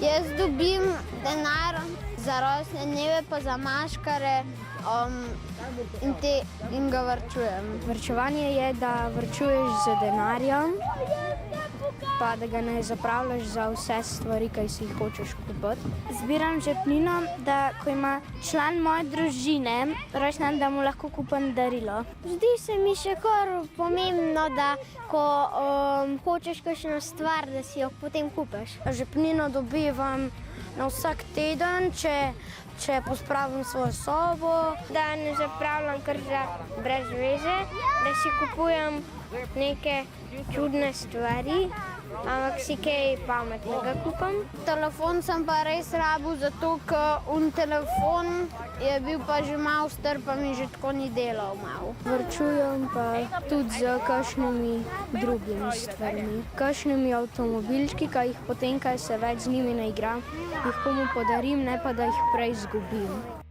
Jaz dobim denar za rojstne dneve, pa za maškare in ga varčujem. Varčevanje je, da varčuješ z denarjem, pa da ga ne zapravljaš za vse stvari, ki si jih hočeš kupiti. Zbiram žepnino, da ko ima član moje družine rojstni dan, da mu lahko kupim darilo. Zdi se mi še kar pomembno, da ko hočeš kakšno stvar, da si jo potem kupiš. Žepnino dobivam na vsak teden, če pospravim svojo sobo. Da ne zapravljam kar za brez veze, da si kupujem neke čudne stvari, ampak si kaj pametnega kupam. Telefon sem pa res rabil, zato ker telefon je bil pa že malo star, pa mi že tako ni delal malo. Varčujem pa tudi z kakšnimi drugimi stvarmi. Kakšnimi avtomobilčki, ki jih potem, kaj se več z njimi ne igram, jih komu podarim, ne pa da jih prej izgubim.